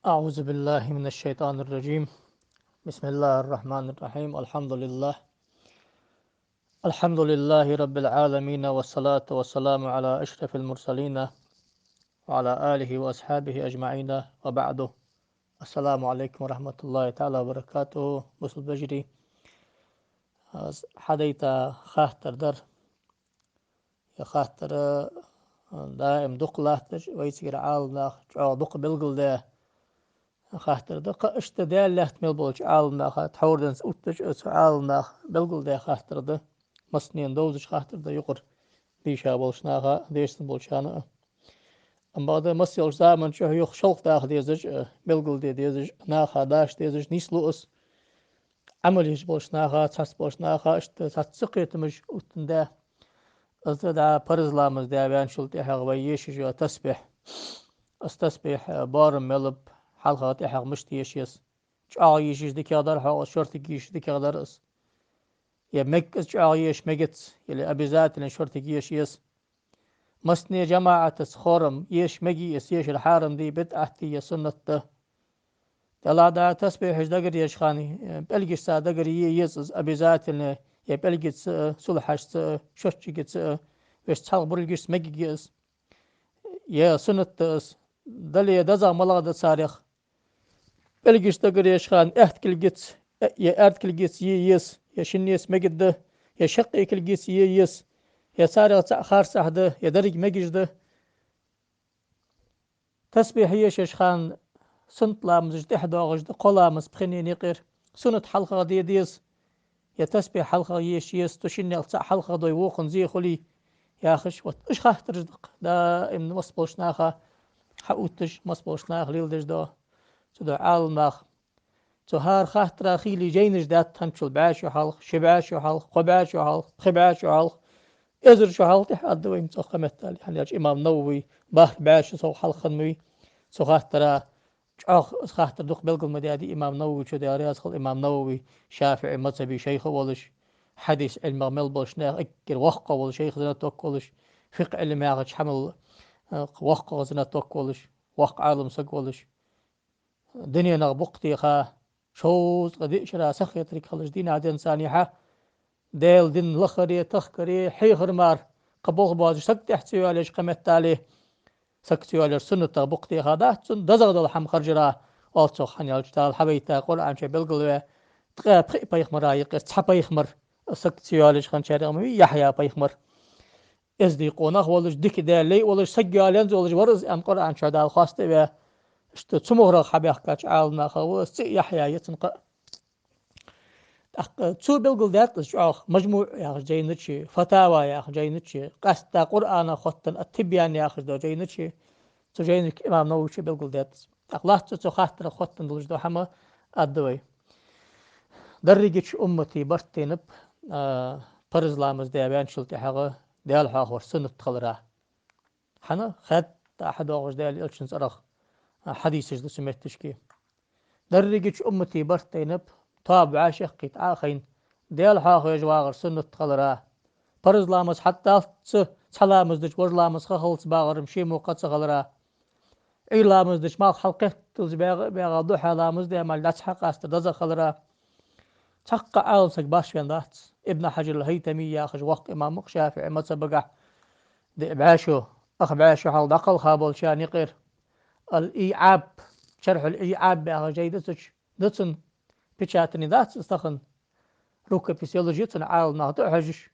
أعوذ بالله من الشيطان الرجيم. بسم الله الرحمن الرحيم. الحمد لله رب العالمين، والصلاة والسلام على أشرف المرسلين وعلى آله وأصحابه أجمعين، وبعد. السلام عليكم ورحمة الله تعالى وبركاته. بسل بجري حديتا خاطر در يا خاطر دائم دق لاhtır ويسير عالنا دق بلغل ده خاطر دق اشتدال لحت ملبولش عالنا تحوردنس اوتش عالنا بلغل ده خاطر ده مسنين دوزش خاطر ده يقر بيشا بولشناها ديشتن بولشانا اما ده مسيل زامن شو يخ شلق داخ ديزج بلغل دي ديزج ناخا داش ديزج نيسلوس عمليش بولشناها تحس بولشناها اشت تحسقيت مش اوتن ده ازدا برزلامز ده بيان شلت احق ويش جو تسبح استسبح بارم ملب حلقات احق مشتيشيس عايش ديك يقدر حق شرط جيش ديك يقدر اس يا مكس عايش مجت يلي ابي ذات شرط جيش يس مسني جماعة خورم يش مجي يس يش الحارم دي بدعتي يا سنة تلا دا تسبح دقر يش خاني بلقي سا دقر يس ابي ذات يا بلقي صلحش شوش جت وش تحق برلقيس مجي يس يا سنة دلي دزا ملاغ صارخ بلقيش دقر يش خان احت كلقيت يا ارت كلقيت يس يا شنيس مجد يا شقي كلقيت يس يا صارخ خارس احده يا درج مجد تسبيح يش خان سنت لامز تحداغج قلامز بخني نقر سنت حلقة ديس يا تسبيح حلقة يس تشني حلقة دو يوخن زي خلي يا خش وات اش خاطر دا ام مصبوش ناخا حقوتش مصبوش ناخ ليلدش دا تدا عالماخ تهار خاطر خيلي جينش دات تنشل بعاشو حلق شبعاشو حلق قبعاشو حلق خبعاشو حلق ازر شو حلق تحد وين تخمت يعني امام نووي بحر بعاشو سو حلق خنوي سو خاطر خاطر دق بلقل مدادي إمام نووي شو داري أدخل إمام نووي شافعي مذهبي شيخ ولش حديث علم ملبوش ناخ إكر وقع ول شيخ زنا توكلش فقه علم ياغش حمل وقع زنا توكلش وقع عالم سقولش دنيا نغبقتي خا شوز قد شرا سخي ترك خلش دين عاد إنساني ها ديل دين لخري تخكري حيخر مار قبوغ باز سكت احتوي عليش قمت عليه سكتيولر سنة بقتي هذا تون دزغ الحم خرجرا ألتو خنيال جتال حبيتا قرآن شيء بالقلوة تغا بيخ مرايق تحب يخمر سكتيولش خنشاري أمي يحيى بيخمر إزديقونا ولش ديك دالي ولش سجالين ولش ورز أن قرآن شيء دال خاصة به اشت تمهر حبيخ كاتش عالنا خو يحيى يتنق تسو بالقل ذات شعوخ مجموع يا أخي جاي نتشي فتاوى يا أخي جاي نتشي قصة قرآن خطن التبيان يا أخي جاي نتشي تجينك إمام نووي بالقول دات أخلاص تخاطر خوتن دلج دو حما أدوي درجة أمتي برتينب برز لامز ديابان شلتي حاجة ديال حاخور سنة خلرا حنا خد أحد أغش ديال إلشنز أرخ حديث جد سمعت تشكي درجة أمتي برتينب تابع شقيت آخين ديال حاخو يجواغر سنة خلرا برز لامز حتى سلامز دج ور لامز خلص باغر مشي موقت خلرا إيلامز دش مال حلقة تلز بيغا ضحى لامز دي مال داتش حق است دزا خلرا تحقق عالسك باش فين دات ابن حجر الهيتمي يا خج وق إمام شافعي ما سبقع دي بعاشو أخ بعاشو حال دقل خابل شانقر الإيعاب شرح الإيعاب بيغا جيدتش دتن بيشاتني دات استخن روكا فيسيولوجيتن عال ناطع حجش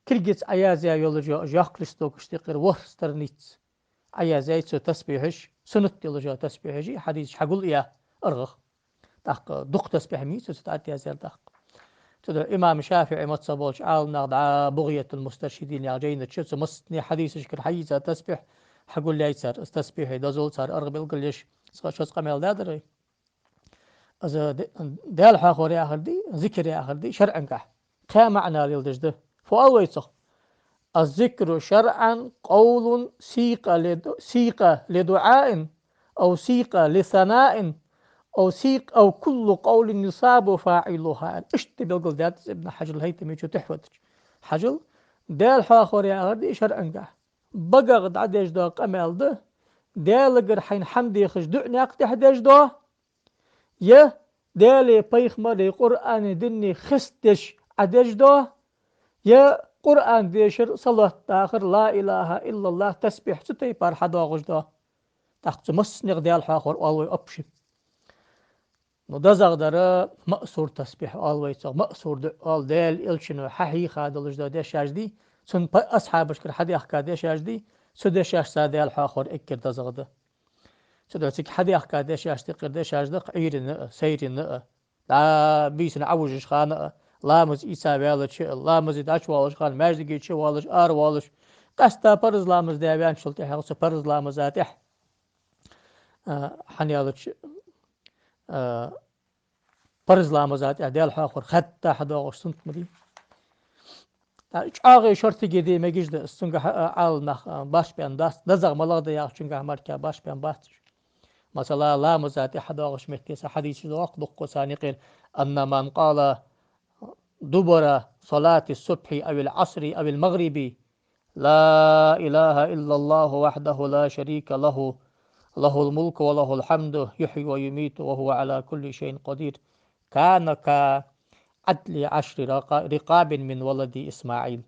كلجت أيازيا يولوجيا جاقلستوك اشتقر ورسترنيت أيازيا تسبيحش سنة يولوجيا تسبيحجي حديث حقول إياه أرغخ دق دق تسبيح ميت ستعطي هذا دق تدعو إمام شافعي ما تصبوش عال نغض بغية المسترشدين يا جين تشتس مستني حديث شكر حيزة تسبيح حقول لي يسار استسبيح دزول صار أرغب القليش شوز قميل دادري از دال حاخور يا آخر دي ذكر يا آخر دي شرعا كح كا معنى للدجده فأويته الذكر شرعا قول سيق لدعاء أو سيق لثناء أو سيق أو كل قول يصاب فاعلها اشت بالقول ذات ابن حجر الهيثمي شو تحفظ حجر دال حاخور يا آخر دي شرعا كح بقى عديش دا قمال ده ديلغر حين حمدي خش دعناق تحدش دو يه ديلي بيخمر قرآن دني خستش عدش دو يه قرآن ديشر صلاة تاخر لا إله إلا الله تسبيح ستي بار حدا غش دو تاخت مسنغ ديال حاخر أولوي أبشي ندزغ در مأسور تسبيح أولوي تسغ مأسور دعال ديل إلشنو ححي خادلش دو ديش يجدي سن أصحابش كر حدي أحكا ديش يجدي سدش يشتا ديال حاخر إكر دزغ دو سدوتك حدي أحكا ديش يشتي قر ديش يجدي عير سير لا بيسن عوجش خانة لا مز إيسا بيالش لا مز داش والش خان مجدقي چه والش آر والش قستا پرز لامز ديابيان شلتي حقص پرز لامز آتح حنيالش پرز لامز آتح ديال حاخر خطا حدا غش سنت مدي آغي شرطي جدي مجيش ده سنجا عال نخ باش بيان داست دزغ ملاغ ده ياخ چنجا مركا باش بيان باستش مثلا لا مزاتي حدا غش مكتسا حديث دوق دق سانقين أن من قال دبر صلاة الصبح أو العصر أو المغرب لا إله إلا الله وحده لا شريك له له الملك وله الحمد يحيي ويميت وهو على كل شيء قدير كان كعدل 10 رقاب من ولد إسماعيل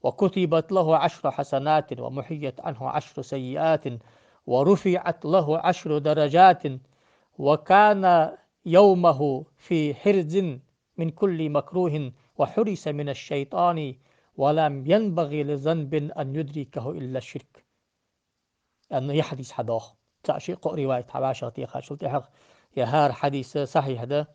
وكتبت له 10 حسنات ومحيت عنه 10 سيئات ورفعت له 10 درجات وكان يومه في حرز من كل مكروه وحرس من الشيطان ولم ينبغي لذنب أن يدركه إلا الشرك أنه يحدث حداخ تعشيق رواية حباشة تيخا شلتي حق يا هار حديث صحيح ده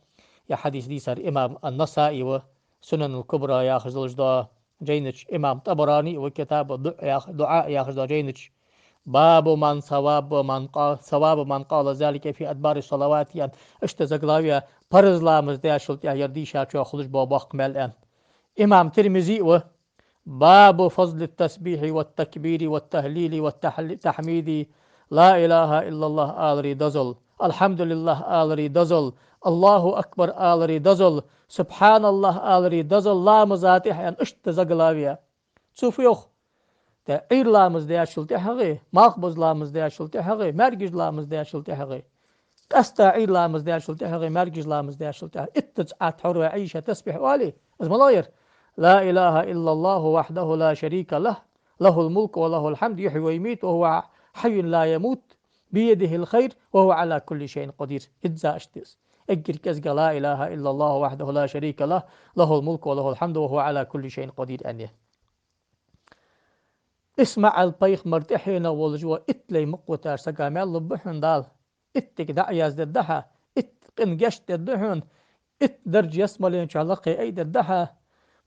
يا حديث دي صار إمام النسائي وسنن الكبرى ياخذ الجدا جينش إمام طبراني وكتاب دعاء ياخذ جينش باب من ثواب من قال ذلك في أدبار الصلوات يعني اشتزقلاوية فرز لامز دي شلتي يردي شاكو خلج باباق ملأن إمام ترمزي باب فضل التسبيح والتكبير والتهليل والتحميد لا إله إلا الله آل دزل الحمد لله آل دزل الله أكبر آل دزل سبحان الله آل دزل لا مزاتح يعني اشتزقلاوية تشوفيوخ تا عير لامز ديا شلتي حقي ماقبز لامز ديا شلتي حقي مرجج لامز ديا شلتي حقي قستا عير لامز ديا شلتي حقي مرجج لامز ديا شلتي حقي اتجعت حروة عيشة تسبح والي ازملاير لا إله إلا الله وحده لا شريك له له الملك وله الحمد يحيي ويميت وهو حي لا يموت بيده الخير وهو على كل شيء قدير إجزا اشتس اجر كزق لا إله إلا الله وحده لا شريك له له الملك وله الحمد وهو على كل شيء قدير أنيه اسمع البيخ مرتحينا والجوا اتلي مقوتار سقامي لبحن دال اتك دعياز ددها اتقن جشت ددهن ات درج يسملين شالقي اي ددها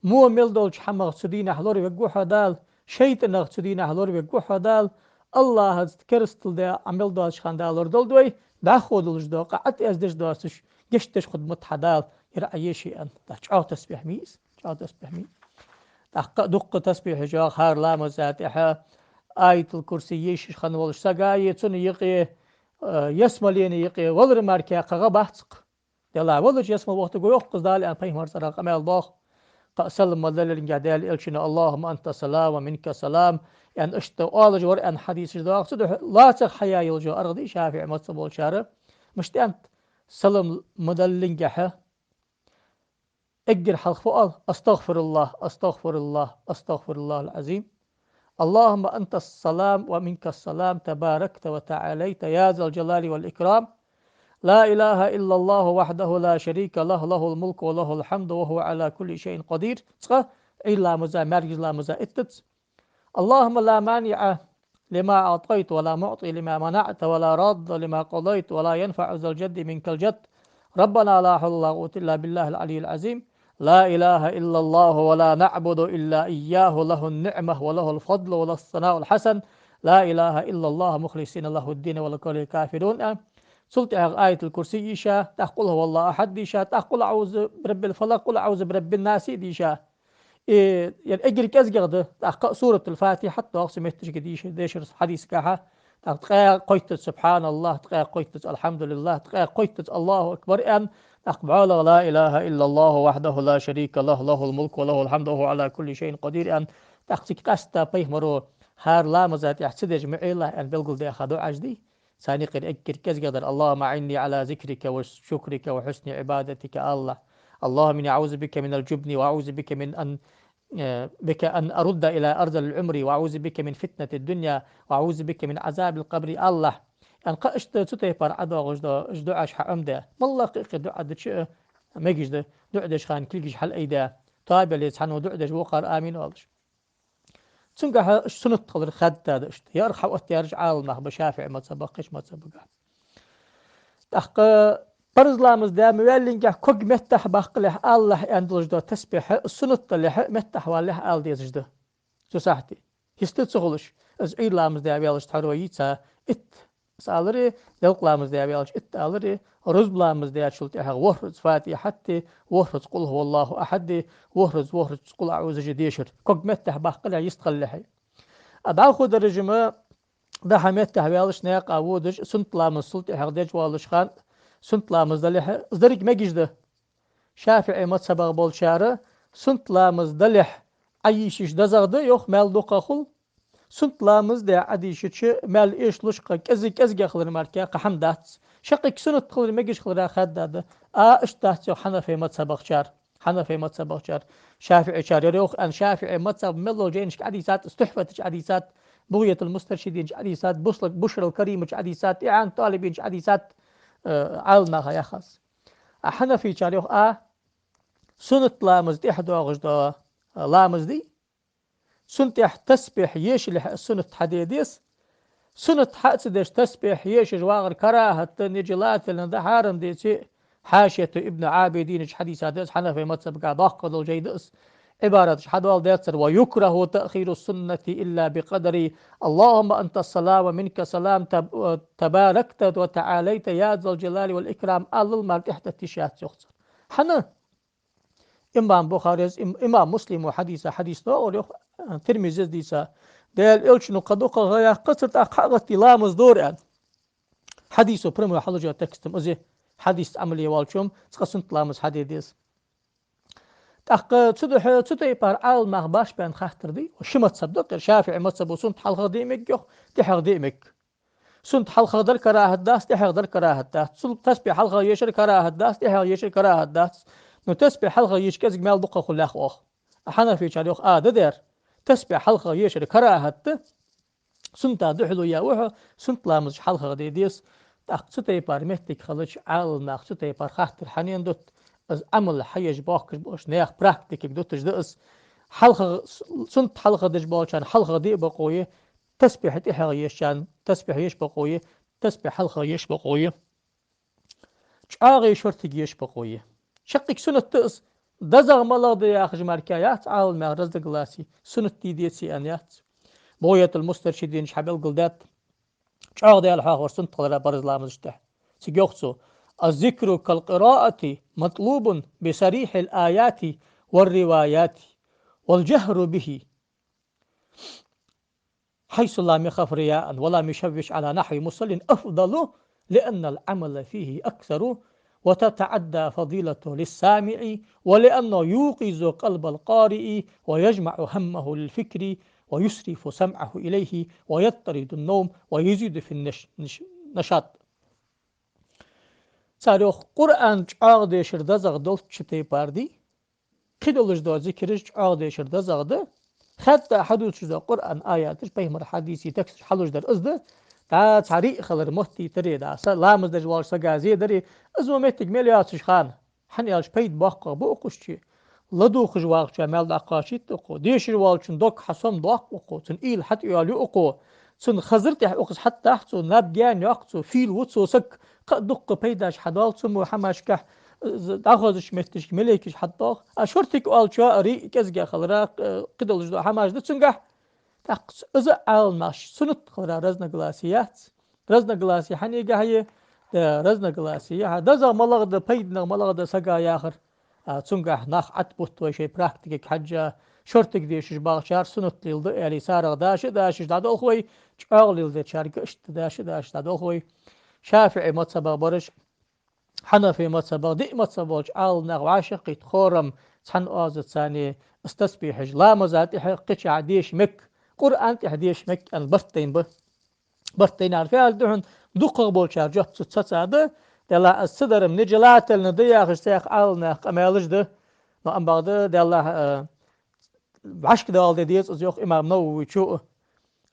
مو ملدولش حمغ سدين حلوري وقوحا دال شيطان سدين حلوري وقوحا دال الله هز كرستل دا عمل دالش خان دالور دول دوي دا خودلش دا قعت ازدش داسش جشتش خدمت حدال يرأي شيئا دا چاو تسبيح ميز چاو تسبيح ميز دق تسبيح جاء خار لا مزاتحة آية الكرسي يشش خن والش سقاية تون يقي يسملين يقي ولر ماركا قغا بحثق دلا ولج يسمل وقت قوي قز دالي أن بيمار سرا قمال باخ قسلم مدلل جدال إلشنا اللهم أنت سلام ومنك سلام يعني اشتو آل جور أن حديث جداق سدح لا تخ حياة يلجو أرضي شافع مصبول شارع مشتي أنت سلم مدلل جحة اقدر حلق فؤال أستغفر الله أستغفر الله أستغفر الله العظيم اللهم أنت السلام ومنك السلام تباركت وتعاليت يا ذا الجلال والإكرام لا إله إلا الله وحده لا شريك له له الملك وله الحمد وهو على كل شيء قدير إلا مزا مرجز لا مزا اتت اللهم لا مانع لما أعطيت ولا معطي لما منعت ولا راد لما قضيت ولا ينفع ذا الجد منك الجد ربنا لا حول ولا قوة إلا بالله العلي العظيم لا إله إلا الله ولا نعبد إلا إياه له النعمة وله الفضل وله الثناء الحسن لا إله إلا الله مخلصين له الدين ولكل الكافرون سلت آية الكرسي إيشا تقول هو الله أحد إيشا تقول أعوذ برب الفلق قل أعوذ برب الناس إيشا يعني أجري كأزجد تقرأ سورة الفاتحة حتى أقسم ديش حديث كها تقرأ قيت سبحان الله تقرأ قيت الحمد لله تقرأ قيت الله أكبر أن أقبل لا إله إلا الله وحده لا شريك له له الملك وله الحمد وهو على كل شيء قدير أن تقصي كاستا بيهمرو هار لا مزات يحسدج معي الله أن بلقل دي أخذوا عجدي ثاني قر أكر كز قدر اللهم أعني على ذكرك وشكرك وحسن عبادتك الله. اللهم إني أعوذ بك من الجبن وأعوذ بك من أن بك أن أرد إلى أرض العمر وأعوذ بك من فتنة الدنيا وأعوذ بك من عذاب القبر الله. أن قشت تتيبر عدا غجدا اجدو عش حمده والله قيق دعاء دش مجد دعاء دش خان كلش حل أيدا طيب اللي سحنو دعاء دش وقار آمين والش تنقح سنة قدر خد داشت يرحب أتيارج عالمه بشافع ما تسبقش ما تسبق تحق برزلامز دا مولينجا كوج متح باقله الله اندلج دو تسبيح سنة اللي متح والله آل ديزجده سوساحتي هستتسغلش از إيرلامز دا بيالش تحرويتا ات سالري دلقلامز دا بيالش ات آلري رزبلامز دا شلت احق وهرز فاتي حتى وهرز قل هو الله أحد وهرز قل أعوذ جديشر كوج متح باقله يستغلحي أدعو خود الرجمة ده حميت بيالش ناق أودج سنت لامز سلت احق ديج والش خان سنت لامز دلح ازدرج مججده شافعي متصبغ بولشاره سنت لامز دلح عيشش دزغده يوخ مال دوقا خل سنت لامز دا عديشتش مال ايش لشقا كزي خلر ماركا قحم دات شقك سنت خلر مجش خلر خد داده اشتات يو حنفي متصبغ شار حنفي متصبغ شار شافعي شار يوخ ان شافعي متصبغ ملو جينش عديسات استحفتش عديسات بغية المسترشدين عديسات بوصلك بشر الكريم عديسات إعان طالبين عديسات عالنا يا خاص حنفي شاريوخ سنة لامز دي حدو غجدا لامز دي سنة تسبح يش سنة حديديس سنة حديديش تسبح يش جواغر كراهة نجلات لنده حارم دي سي حاشية ابن عابدين حديثات حنفي متسبقا باقض الجيدس عبارة حدوال ديتر ويكره تأخير السنة إلا بقدر اللهم أنت السلام ومنك سلام تباركت وتعاليت يا ذا الجلال والإكرام المال تحت التشات يخسر حنا إمام بخاري إمام مسلم وحديث حديث نور ترمذي ديسا ديال إلشنو قدوق غيا قصة أقحقت لامز دور حديثه برمو حلوجة تكستم أزي حديث عملي والشوم تقصنت لامز حديث تحق تدحي بار عال مغباش بين خاطر دي وشما تصدق شافعي متصب سنت حلقة ديمك يخ تحق ديمك سنت حلقة در كراهة داس تحق در كراهة داس تسبح حلقة يشر كراهة داس تحق يشر كراهة داس نو تسبح حلقة يشكز مال دقة خلاخ أخ أحنا في شاريخ دير تسبح حلقة يشر كراهة سنت دحلو يا وحو سنت لامز حلقة دي ديس تحق ستي بار مهتك خلج عال ماخ ستي بار خاطر حنين دوت از عمل حيج باكر باش نيخ براكتيك دوتش دقس حلقة سنت حلقة دج بالشان حلقة دي بقوية تسبيح تحق يشان تسبيح يش بقوية تسبيح حلقة يش بقوية شاغي شرطي يش بقوية شقك سنة تقص دزغ ملاض يا أخي مركايات عاول ما رزق لاسي سنة ديسي أنيات بوية المسترشدين شحبل قلدات شاغ دي الحاخر سنت قدر برز لامزشتح سيجوخسو الذكر كالقراءة مطلوب بصريح الآيات والروايات والجهر به حيث لا يخاف رياء ولا يشوش على نحو مصل أفضل لأن العمل فيه أكثر وتتعدى فضيلته للسامع ولأنه يوقظ قلب القارئ ويجمع همه للفكر ويسرف سمعه إليه ويطرد النوم ويزيد في النشاط صاروخ قرآن عقد شرده زغدل شتي باردي قدلش دو ذكرش عقد شرده زغده حتى حدوث شده قرآن آياتش بيمر حديثي تكس حلوش در ازده تا تاريخ خلر مهتي تري دا لامز در والش سغازي دري ازو مهتك ملياتش خان حنيالش بيد باقا بوقشي لدوخ جواغش مال دقاشي تقو ديش والشن دوك حسن دوق وقو تن إيل حتى يالي وقو تن خزرت أقص حتى أحسو نابجان يقصو فيل وتسو سك دق بيداش حدال سمو حماشكح داخوزش متش مليكش حطاخ أشورتك والشا ري كزجا خلرا قدلش دو حماش دتسنجح تقص إذا عالماش سنت خلرا رزنا جلاسيات رزنا جلاسي حنيجا هي رزنا جلاسية هذا ملغ ده بيدنا ملغ ده سجا ياخر تسنجح ناخ عتبوت وشي براكتيك حاجة شورتك ديش باغ شار سنت ليلد يعني سارغ داش داد أخوي شاغ ليلد شارك اشت داش داد أخوي شافعي متصبغ برش حنفي متصبغ دي متصبغ عال ناغ عاشق يتخورم تحن آزت ثاني استسبيحج لا مزات قش عديش مك قرآن تحديش مك البرتين برتين عارفة دهن دقق بولشار جت تتصعد دلا الصدر من جلات الندية خشتاق عالنا قمالج ده ما أم بعد دلا عشق دال ديت از يوخ إمام نووي شو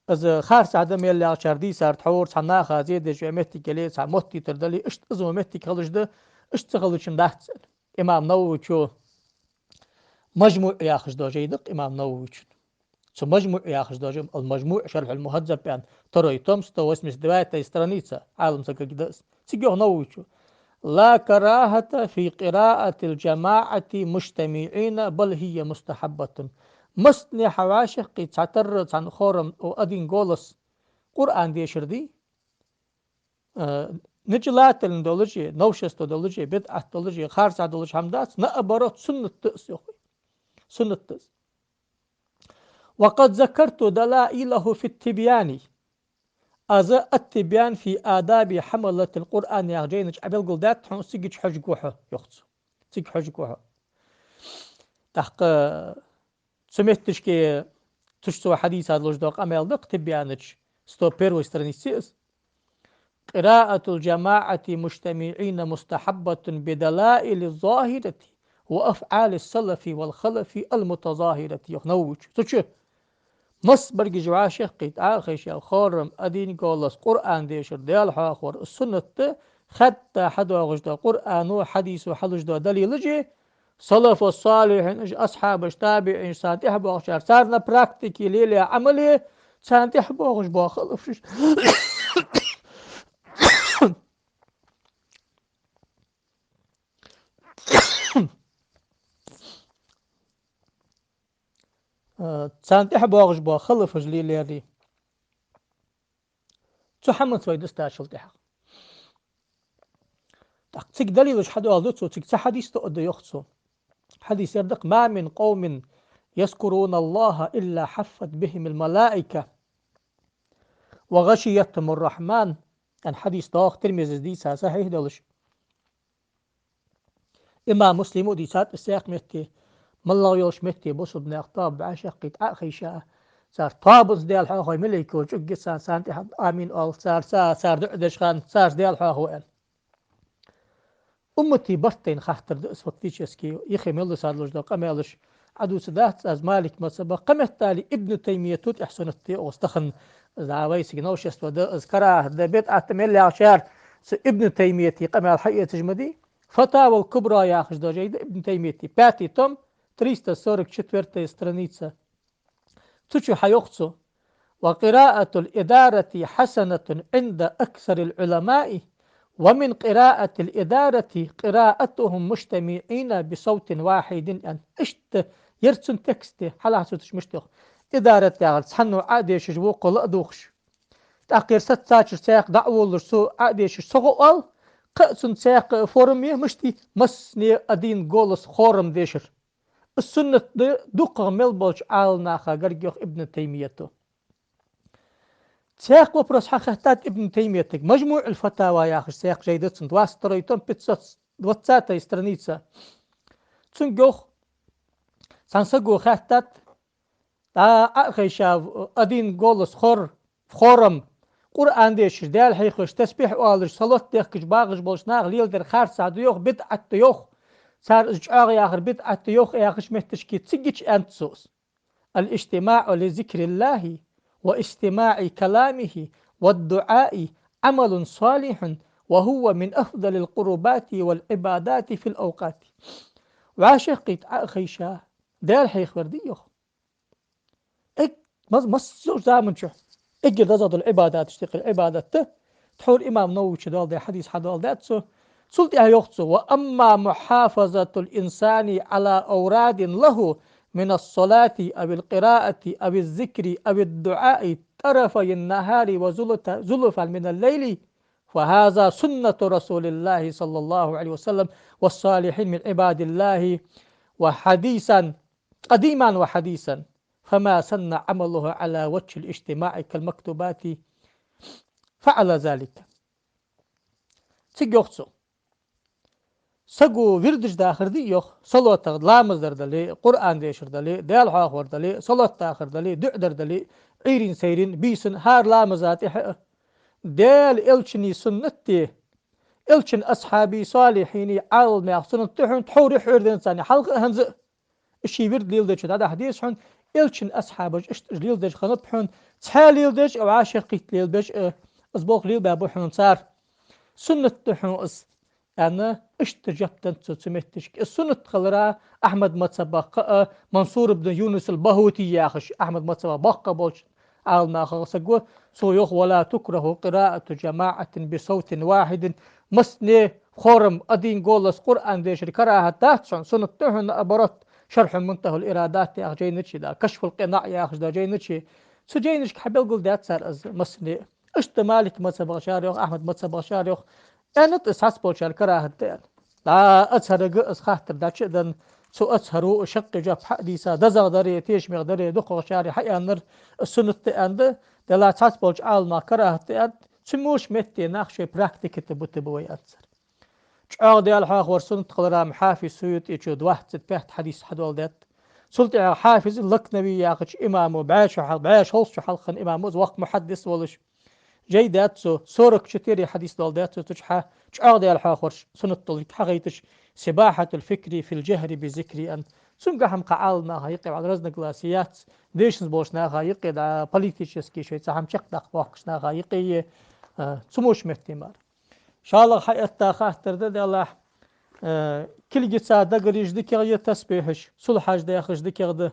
از خارس عدم يلي عشاردي صار تحور صناخ زيد جمعتي كلي صمتي تردلي اشت ازمتي خلج ده اشت خلج مدحت إمام نووي شو مجموع ياخذ دو جيدق إمام نووي شو مجموع ياخذ دو المجموع شرح المهذب بأن ترى تومس تو اسمه دواية استرانيتسا عالم سكر كداس سيجو نووي شو لا كراهة في قراءة الجماعة مجتمعين بل هي مستحبة مستني حواشق قد تعتر عن خورم وأدين غولس قرآن دي شردي نجلات الدولجي نوشست الدولجي بدعة الدولجي خارج الدولجي حمدات نأبرت سنة تأس سنة تأس وقد ذكرت دلائله في التبيان التبيان في آداب حملة القرآن يا جينج عبل قلدات حن سيجي حج جوحة يخص سيجي حج جوحة تحق سمعتش كي تشتو حديث هذا الجدوق أميل دق تبيانج ستوبير وسترنيسيس قراءة الجماعة مجتمعين مستحبة بدلائل الظاهرة وأفعال السلف والخلف المتظاهرة يخنوج تشو مص برج جواشة قيت آخيش خورم أدين قولس قرآن ديشر ديال حاخور السنة حتى حدو غجدا قرآن وحديث وحلجدا دليل جي سلف الصالح أصحاب التابعين سانتح بوغشار صارنا براكتيكي ليلي عملي سانتح بوغش بوخلف سانتح بوغش بوخلف ليلي دي تحمل سويد استاشل تحق تك دليل حدو غلطو تك حديث تقد يخصو حديث يردق ما من قوم يذكرون الله إلا حفت بهم الملائكة وغشيتهم الرحمن أن حديث داخ ترمز دي صحيح دلش إما مسلم دي سات السياق متي مالله يوش متي بوس ابن أخطاب بعشق أخي شاء صار طابز ديال حاخوي ملك وجق سان تحب آمين أول صار دعدش خان صار ديال حاخوي أمتي برتين خاطر دأس وقتيشسكي يخي ميلو صار لوش دو قميلش عدو سدات از مالك مصبا قمت تالي ابن تيمية توت احسن التي واستخن زعويس جنوشست ودا اذكراه دا بيت اعتمل عشار ابن تيمية قمع الحقيقة تجمدي فتاوى الكبرى يا اخش دو جيد ابن تيمية باتي توم 344 страница تشو حيوخصو وقراءة الإدارة حسنة عند أكثر العلماء ومن قراءة الإدارة قراءتهم مجتمعين بصوت واحد أن اشت يرسن تكست حلا سوتش مشتخ إدارة يعني سحنو عادي شجو قل أدوخش تأخير ست ساتش ساق دعوة لرسو عادي شغل قأسن ساق فورمي مشتي مسني أدين قولس خورم ديشر السنة دقة ملبوش عالنا خاقرقيوخ ابن تيميته سياق وبرس حقيقتات ابن تيمية مجموع الفتاوى يا أخي سياق جيدة سندواس تريتون بتسات دوتساتا استرنيتسا تنجوخ سانسجو خاتات تا أخي شاف أدين قولس خورم قرآن ديش ديال حيخش تسبيح والش صلاة ديخش باغش بولشناغ ليل در خار سعد يوخ بدعة يوخ صار إجعاغ يا أخي بدعة يوخ يا أخش مهتشكي تسجيش أنتسوس الاجتماع لذكر الله واستماع كلامه والدعاء عمل صالح وهو من أفضل القربات والعبادات في الأوقات وعاشقت أخيشا دير حيخ ورديوخ مصر زامن شو اجل رزض العبادات اشتغل العبادات تحول إمام نووي شدال دي حديث حدال داتسو سلطي يخصو وأما محافظة الإنسان على أوراد له من الصلاة أو القراءة أو الذكر أو الدعاء طرفي النهار وزلفا من الليل فهذا سنة رسول الله صلى الله عليه وسلم والصالحين من عباد الله وحديثا قديما وحديثا فما سن عمله على وجه الاجتماع كالمكتوبات فعل ذلك تيجوخسو سگو وردش داخر دی یخ صلوات لامز در دلی قرآن دیشر دلی دیال حاخور دلی صلوات داخر دلی دع در دلی ایرین سیرین بیسن هر لامزاتی ديل إلشني سنتي إلشن أصحابي صالحيني عال ما سنت تحون تحوري حور إنساني حلق هنز الشي ورد ليل دش هذا حديث حون إلشن أصحابج إشت ليل دش خنط حون تحال ليل دش أو عاشقيت ليل دش أسبوق ليل بابو حون صار سنة تحون أس يعني إشت جبتن تسمتش السنة خلرا أحمد متصبق منصور بن يونس البهوتي ياخش أحمد متصبق بقى بوش عال ما خلصقوا سويخ ولا تكره قراءة جماعة بصوت واحد مسني خورم أدين قولس قرآن ديش كراهة تاتشون سنة تهن أبرت شرح منتهى الإرادات يا جينتشي دا كشف القناع يا أخش دا جينتشي سجينش كحبل قول دات صار أز مسني اشت مالك متصبغ شاريوخ أحمد متصبغ شاريوخ يعني تسحس بوشار كراهة ديان لا أتسهر قص خاطر دا شئدن سو أتسهرو شق جاب حديثة دزغ داري تيش مغداري دقو شاري حيانر السنة تأند دلا تحس بوش عال ما كراهة تأند سموش متي ناخشي براكتيك تبوي أتسر شعار ديال حاخ ورسنة قلرام حافظ سيوت يجود واحد تبهت حديث حدول دات سلطة حافظ لك نبي ياخش إمامه بعاش هلش حلقا إمامه وقت محدث ولش جيدات سورك شتيري حديث دول دات تجحى شعار ديال حاخ ورش سنة طلق حقيتش سباحة الفكر في الجهر بذكر أن سمقهم قعالنا هايقي على رزنا قلاسيات ديشنز بوشنا هايقي دا بوليتيشسكي شوي ساهم شق واقشنا هايقي سموش مهتمار شاء الله حياتا خاطر ده الله كل جسا دقر يجدك يتسبيحش صلحاج ده يخش دك ده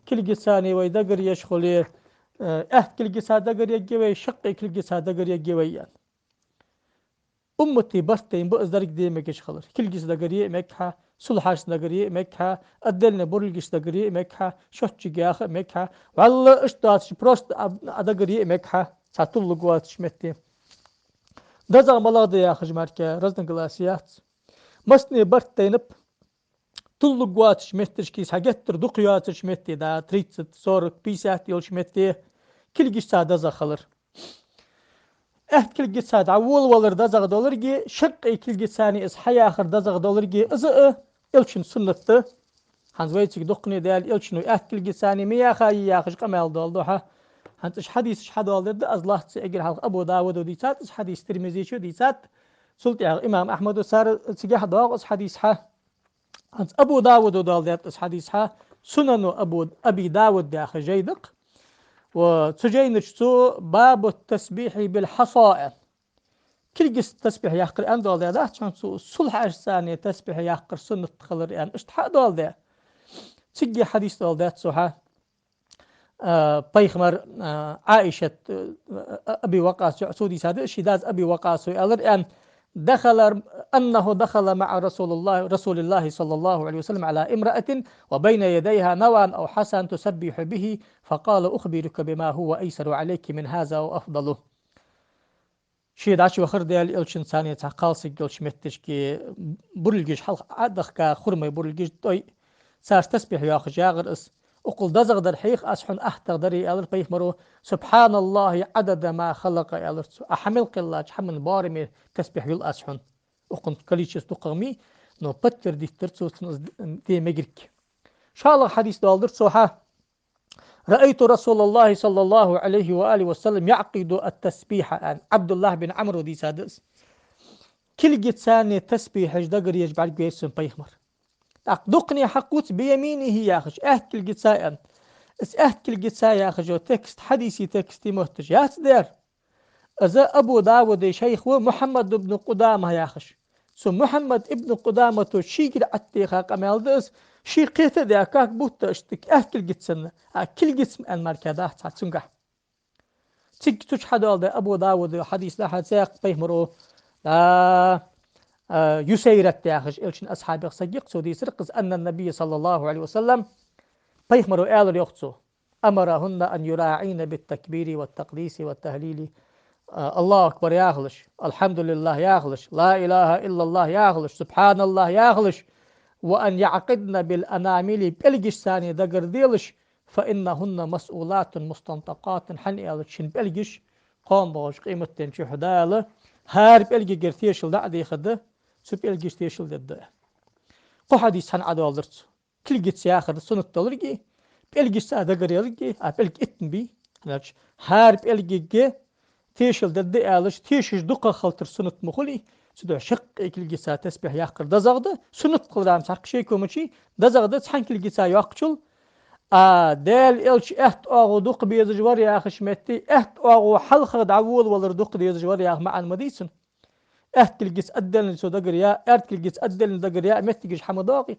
كل جساني ويدقر يشخلي كل جسا دقر يجوي شقي كل جسا دقر يجوي يعني. أمتي برتين بأس درك دي مكش خلر كل جس دقري مكها صلحاش دقري مكها أدلنا برلجس دقري مكها شوتش جاخ مكها والله اشتاش بروست دقري مكها ساتول قوات شمتي دزغ ملاضي يا خجماركا رزن قلاسيات مسني برتينب طول قوات شمتش كيس حاجتر دقيات شمتي دا تريتس صورك بيسات يول شمتي كل جس دزغ خلر كل جساد عول ولر دزغ دولرجي شق كل جساني إس حيا آخر دزغ دولرجي إز إلشن سنة هنزويتك دقني دال إلشنو كل جساني ميا خاي يا خش قمال دول دوحة هنتش حديث حد والد أزله تسجل حلق أبو داود وديسات إس حديث ترمذي شو ديسات سلطة إمام أحمد وصار تسجح دواق إس حديث هنت أبو داود ودال إس حديث سنن أبي داود داخل جيدق وتجينشتو باب التسبيح بالحصائر كل جس تسبيح يحقر أن دول ده عشان صلح أجساني تسبيح يحقر سنة خلر يعني اشتحق دول ده تجي حديث دول ده صحة بيخمر عائشة أبي وقاص سودي سادة شداز أبي وقاص يقول أن أنه دخل مع رسول الله صلى الله عليه وسلم على امرأة وبين يديها نوى أو حسن تسبح به فقال أخبرك بما هو أيسر عليك من هذا وأفضله شيء عشوا خرديال إلشن ثانية قالس قلش متشكي برلجيش حلق عدخ خرمي برلجيش توي ساش تسبح يا أخي جاغر أقول دزغ در حيخ أسحن أحتغ دري ألر بيخ مرو سبحان الله عدد ما خلق ألر أحمل قلاج حمن بارمي تسبح يل أسحن أقول كليشس تقامي نو بتر دي ترسو دي مجرك شاء الله حديث دالدر سوحا رأيت رسول الله صلى الله عليه وآله وسلم يعقد التسبيح عن عبد الله بن عمرو دي سادس كل جت ثاني تسبيح دقر يجبع الجيسن بيخمر أقدقني حقوت بيمينه يا أخش كل جت سايا كل جت سايا يا أخش تكست حديثي تكستي مهتج يا تدير إذا أبو داود شيخ محمد بن قدامة يا أخش سو محمد ابن قدامة شيكر عتيخا قمال دس شيقيت دي أكاك بوت اشتك كل جت سنة كل جسم المركزات تسنقح تيك تشحد أبو داود حديث لا ساق بيهمرو لا يسيرت يا أخش إلشن أصحابي صديق سودي سرقز أن النبي صلى الله عليه وسلم بيهمرو آل يخصو أمرهن أن يراعين بالتكبير والتقديس والتهليل الله أكبر يا أخلش الحمد لله يا أخلش لا إله إلا الله يا أخلش سبحان الله يا أخلش وأن يعقدن بالأنامل بلجش ثاني دقر ديلش فإنهن مسؤولات مستنطقات حني ألتشن بلجش قام بوش قيمة تنشي حدالة هار بلجي قرتيش الدعدي خده Süpelgiç teşil dedi. Bu hadis han adı alır. Kilgit siyahır sunut olur ki belgi sada görüyor ki belki ettin bi. Her belgi teşil dedi alış teşiş duqa xaltır sunut muhuli. Süde şık kilgit sa tesbih yakır dazagdı. Sunut kılram sak şey komuçi dazagdı san kilgit sa yakçul. Del elç eht oğu duq biyazıcı var ya hışmetti. Eht oğu halqa davul olur duq biyazıcı var ya ma'an madisın. Eht kilgit addelin so da gırya. Ert kilgit addelin da gırya. Mettigiş hamadaqi.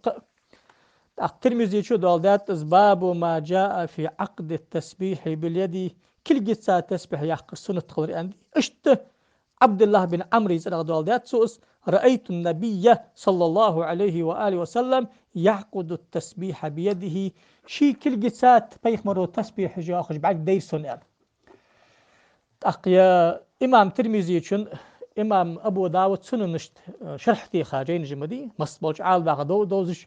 الترمذي شو دولدات باب ما جاء في عقد التسبيح باليد كل جتسا تسبح يحق السنة تخلر عندي اشت عبد الله بن عمرو يزرع دولدات سوس رأيت النبي صلى الله عليه وآله وسلم يعقد التسبيح بيده شي كل جتسات بيخمرو تسبيح جاخش بعد ديسون يعني أقيا إمام ترمذي شن إمام أبو داود سننشت شرحتي خاجين جمدي مصبوج عال باغ دوزش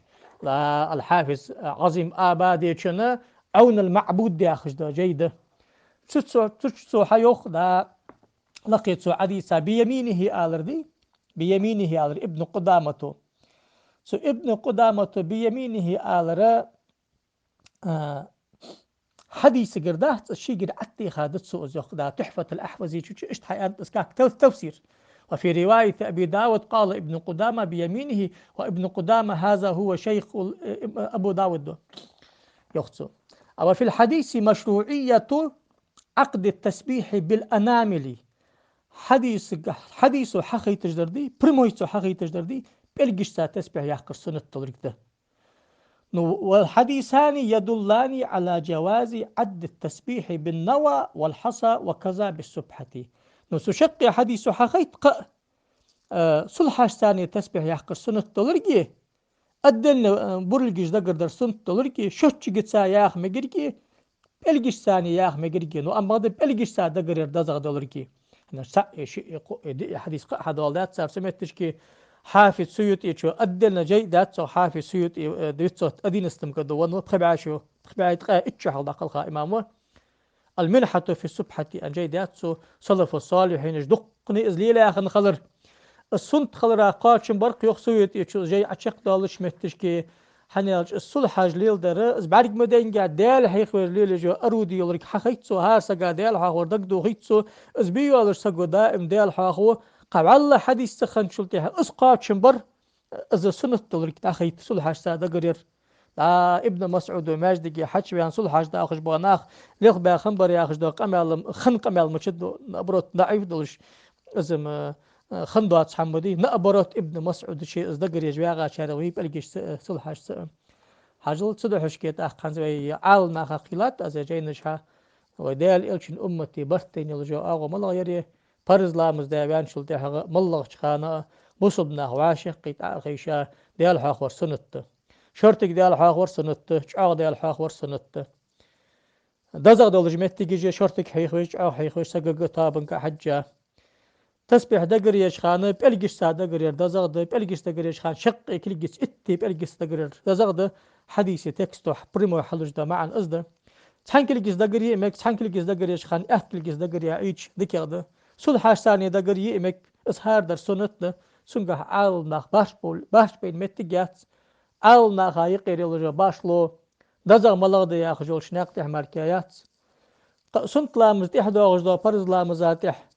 الحافظ عظيم آبادي شنا عون المعبود دي أخش دا جيدة تشتسو حيوخ دا لقيت عديسة بيمينه آلردي بيمينه آلر ابن قدامته ابن قدامته بيمينه آلر حديث قرداه الشيء قد عتي خادت سوء زيخ دا تحفة الأحوزي اشت حيان اسكاك توسير وفي رواية أبي داود قال ابن قدامة بيمينه وابن قدامة هذا هو شيخ أبو داود يختصر. وفي الحديث مشروعية عقد التسبيح بالأنامل حديث حقي تجدردي برمويتو حقي تجدردي بلغشتا تسبيح يحقر سنة تلرقده والحديثان يدلان على جواز عد التسبيح بالنوى والحصى وكذا بالسبحة نسشق حديث حقيت صلحاش ثاني تسبيح يحقر سنة تلرقي أدن برلجش دقردر سنة تلرقي شوتش جتسا ياخ مجرقي بلغش ثاني ياخ مجرقي نو أما ده بلغش سا دقرر دزغ دلرقي حديث حد والدات صار سمعتش كي حافظ سيوطي شو أدلنا جاي دات سو حافظ سيوطي ديتسو أدين استمكدو ونو تخبع شو تخبع تقا إتشحل داخل إمامه المنحة في السبحة أن جاي دات سو صلف الصالحين جدقني إزليلا أخن خلر السنت خلر قاتشن برق يخ سيوطي شو جاي أتشق دالش متش كي حنيالج الصلح ليل در از بعد مدين قاعد دال حيخور ليل جو أرودي يلرك حخيتسو هار سجا دال حاخور دقدو خيتسو از بيوالر سجو دائم دال حاخو قبل الله حديث سخن شلتها اسقاط شنبر از سنة تلرك تاخيت صلح ساده قرير لا ابن مسعود وماجدي حج بيان صلح دا اخش بغناخ ليخ با خنبر يا اخش دو قمل خن قمل مشد ابروت ضعيف دلش ازم خندوات حمودي نأبروت ابن مسعود شيء از دقر يجواغا شاروي بلقيش صلحاش حاجل صدح حشكيت أخ زي عال ناخ قيلات از جاينشها ودال إلشن أمتي برتين يلجو أغو ملغ يري فرز لامز داوان شلتي حق ملغ شخانا مصبنا وعاشق قيت خيشا ديال حاخور سنت شرطك ديال حاخور سنت شعاغ ديال حاخور سنت دزغ دولج متيجي شرطك حيخوش أو حيخوش سقق طابن كحجة تسبيح دقر يشخانه بلقش سا دقر دزغ بلقش دقر يشخان شق كلقش اتي بلقش دقر دزغ حديثي تكستو بريمو حلوج دا معا ازده تحنكلقش دقر يمك تحنكلقش دقر يشخان اهكلقش دقر يعيش ذكر ده صلحاش ثاني دقر يمك اسهار در سنت ده سنقح عال ناخ باش بين متقات عال ناخ يقير يلجو باشلو دزغ ملغ ده ياخجول شناق تح مركايات سنت لامز تح دوغش دو فرز لامز تح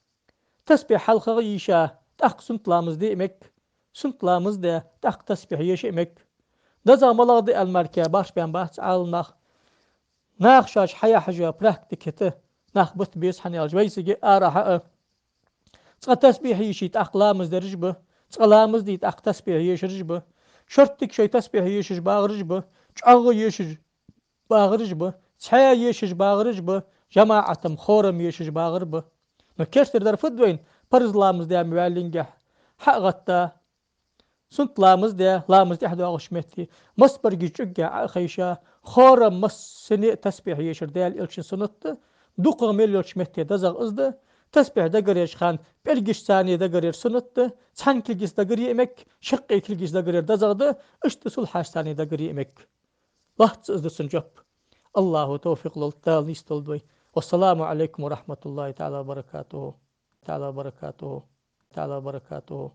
تسبيح حلقة يشا تحق سنت لامز دي إمك سنت لامز دي تحق تسبيح يش إمك دزا ملاغ دي المركة باش بيان باش عال ناخ شاش حيا حجوا براكتيكته ناخ بث بيس حني الجويسي آراحة تسقى تسبيح يشي تحق لامز دي رجبه تسقى لامز دي تحق تسبيح يش رجبه شرطك شي تسبيح يشج باغ رجبه شعغ يشج باغ رجبه تحيا يشج باغ رجبه جماعة مخورم يشج باغ رجبه نكشتر در فدوين فرز لامز دي معلنجح حقتا سنت لامز دي حدو اغشمتي مصبرجي جوجا خيشا خورم مس سني تسبيح يشر ديال الشن سنت دوق مليون شمتي دزغ ازده تسبيح دقر يشخان بلقش ثاني دقر سنت تحن كلجس دقر يمك شقي كلجس دقر دزغ ده اشت سلحاش ثاني دقر يمك لحظ ازده سنجب الله توفيق للتال نيستل والسلام عليكم ورحمة الله تعالى وبركاته تعالى وبركاته تعالى وبركاته